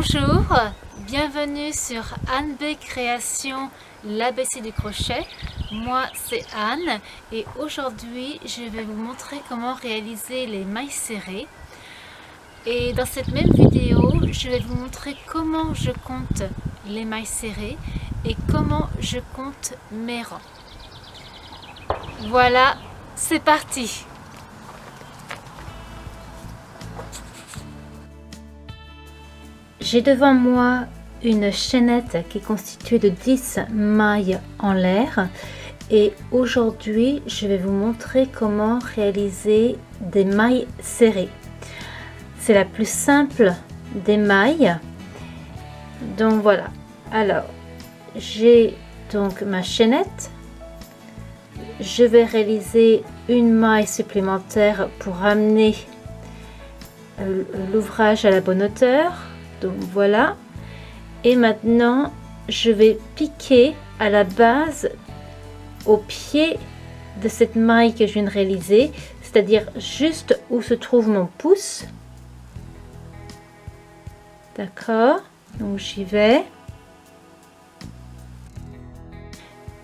Bonjour, bienvenue sur Anne B Création, l'ABC du crochet. Moi c'est Anne et aujourd'hui je vais vous montrer comment réaliser les mailles serrées. Et dans cette même vidéo, je vais vous montrer comment je compte les mailles serrées et comment je compte mes rangs. Voilà, c'est parti! J'ai devant moi une chaînette qui est constituée de 10 mailles en l'air et aujourd'hui je vais vous montrer comment réaliser des mailles serrées. C'est la plus simple des mailles. Donc voilà, alors j'ai donc ma chaînette. Je vais réaliser une maille supplémentaire pour amener l'ouvrage à la bonne hauteur. Donc voilà, et maintenant je vais piquer à la base au pied de cette maille que je viens de réaliser, c'est-à-dire juste où se trouve mon pouce. D'accord, donc j'y vais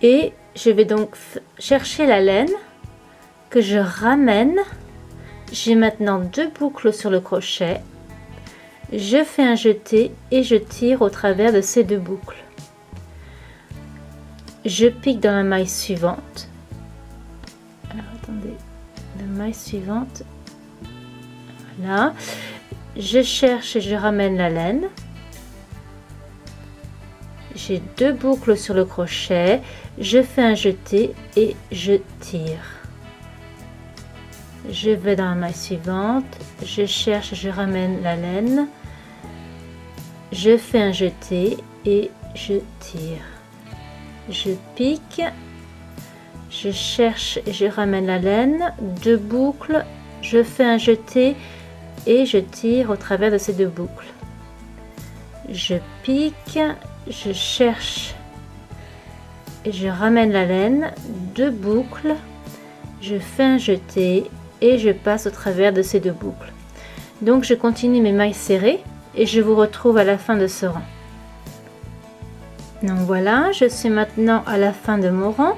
et je vais donc chercher la laine que je ramène. J'ai maintenant 2 boucles sur le crochet. Je fais un jeté et je tire au travers de ces 2 boucles. Je pique dans la maille suivante. Alors attendez, la maille suivante. Voilà. Je cherche et je ramène la laine. J'ai 2 boucles sur le crochet. Je fais un jeté et je tire. Je vais dans la maille suivante, je cherche, je ramène la laine, je fais un jeté et je tire. Je pique, je cherche et je ramène la laine, 2 boucles, je fais un jeté et je tire au travers de ces 2 boucles. Je pique, je cherche et je ramène la laine, 2 boucles, je fais un jeté et je passe au travers de ces 2 boucles. Donc je continue mes mailles serrées et je vous retrouve à la fin de ce rang. Donc voilà, je suis maintenant à la fin de mon rang.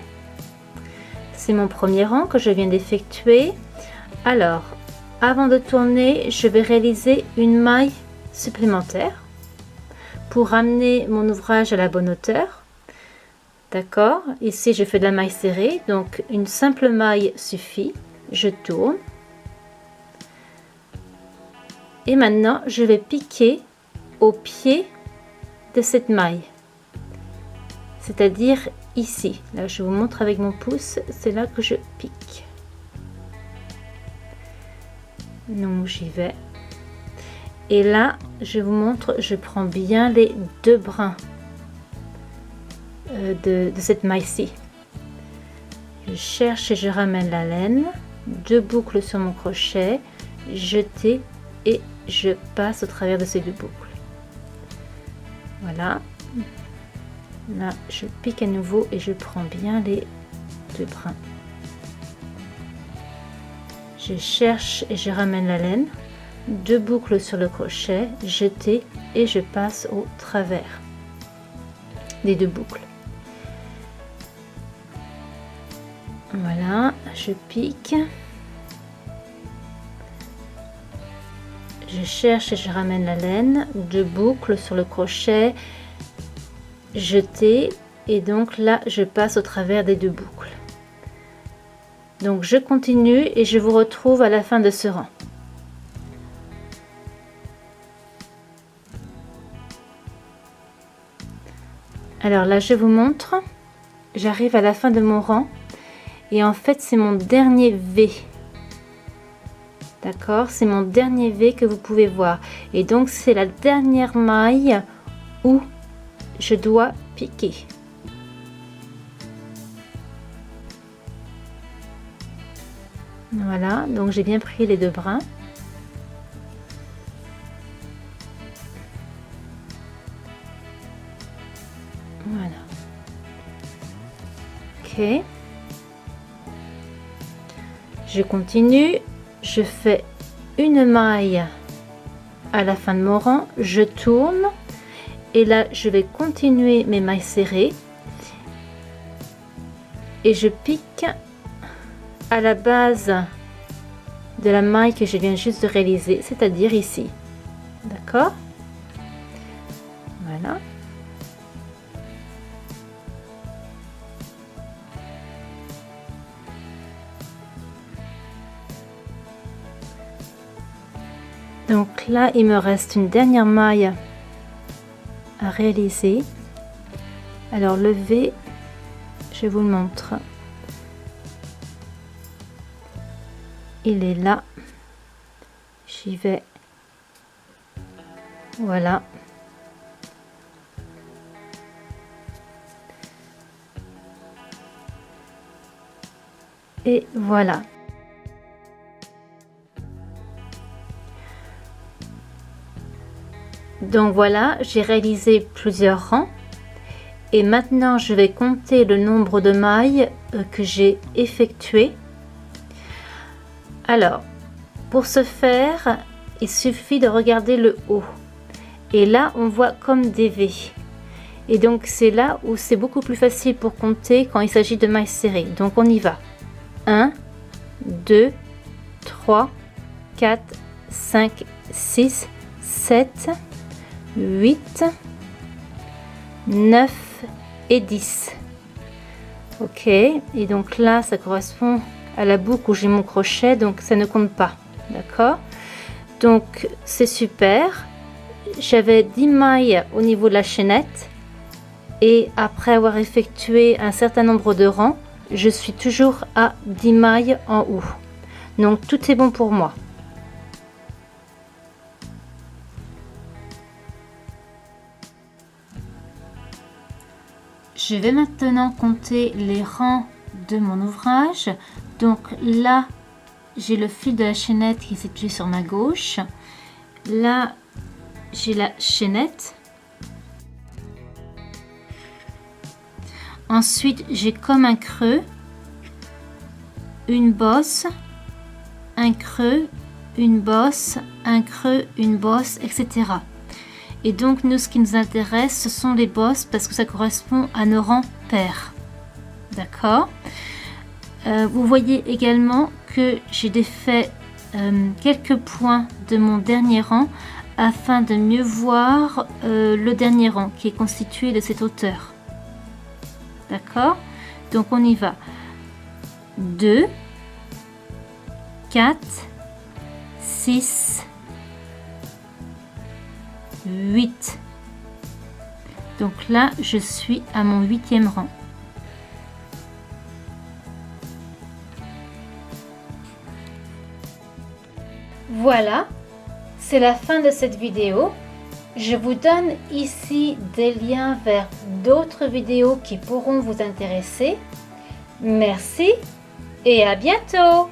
C'est mon premier rang que je viens d'effectuer. Alors, avant de tourner, je vais réaliser une maille supplémentaire pour amener mon ouvrage à la bonne hauteur. D'accord, ici je fais de la maille serrée, donc une simple maille suffit. Je tourne et maintenant je vais piquer au pied de cette maille, c'est-à-dire ici. Là je vous montre avec mon pouce, c'est là que je pique. Donc j'y vais et là je vous montre, je prends bien les 2 brins de cette maille-ci. Je cherche et je ramène la laine, 2 boucles sur mon crochet, jeté et je passe au travers de ces 2 boucles. Voilà, là je pique à nouveau et je prends bien les 2 brins. Je cherche et je ramène la laine, 2 boucles sur le crochet, jeté et je passe au travers des 2 boucles. Voilà, je pique, je cherche et je ramène la laine, 2 boucles sur le crochet, jeté et donc là je passe au travers des 2 boucles. Donc je continue et je vous retrouve à la fin de ce rang. Alors là je vous montre, j'arrive à la fin de mon rang. Et en fait, c'est mon dernier V. D'accord, c'est mon dernier V que vous pouvez voir. Et donc, c'est la dernière maille où je dois piquer. Voilà, donc j'ai bien pris les 2 brins. Voilà. Ok. Je continue, je fais une maille à la fin de mon rang, je tourne et là je vais continuer mes mailles serrées et je pique à la base de la maille que je viens juste de réaliser, c'est-à-dire ici. D'accord? Voilà. Donc là, il me reste une dernière maille à réaliser. Alors le V, je vous le montre. Il est là. J'y vais. Voilà. Et voilà. Donc voilà, j'ai réalisé plusieurs rangs. Et maintenant, je vais compter le nombre de mailles que j'ai effectuées. Alors, pour ce faire, il suffit de regarder le haut. Et là, on voit comme des V. Et donc, c'est là où c'est beaucoup plus facile pour compter quand il s'agit de mailles serrées. Donc, on y va. 1, 2, 3, 4, 5, 6, 7, 8, 9 et 10. Ok, et donc là, ça correspond à la boucle où j'ai mon crochet, donc ça ne compte pas. D'accord? Donc, c'est super. J'avais 10 mailles au niveau de la chaînette. Et après avoir effectué un certain nombre de rangs, je suis toujours à 10 mailles en haut. Donc, tout est bon pour moi. Je vais maintenant compter les rangs de mon ouvrage. Donc là, j'ai le fil de la chaînette qui est situé sur ma gauche. Là, j'ai la chaînette. Ensuite, j'ai comme un creux, une bosse, un creux, une bosse, un creux, une bosse, etc. Et donc, nous, ce qui nous intéresse, ce sont les bosses parce que ça correspond à nos rangs pairs. D'accord? Vous voyez également que j'ai défait quelques points de mon dernier rang afin de mieux voir le dernier rang qui est constitué de cette hauteur. D'accord? Donc, on y va. 2, 4, 6, 8. Donc là, je suis à mon 8e rang. Voilà, c'est la fin de cette vidéo. Je vous donne ici des liens vers d'autres vidéos qui pourront vous intéresser. Merci et à bientôt!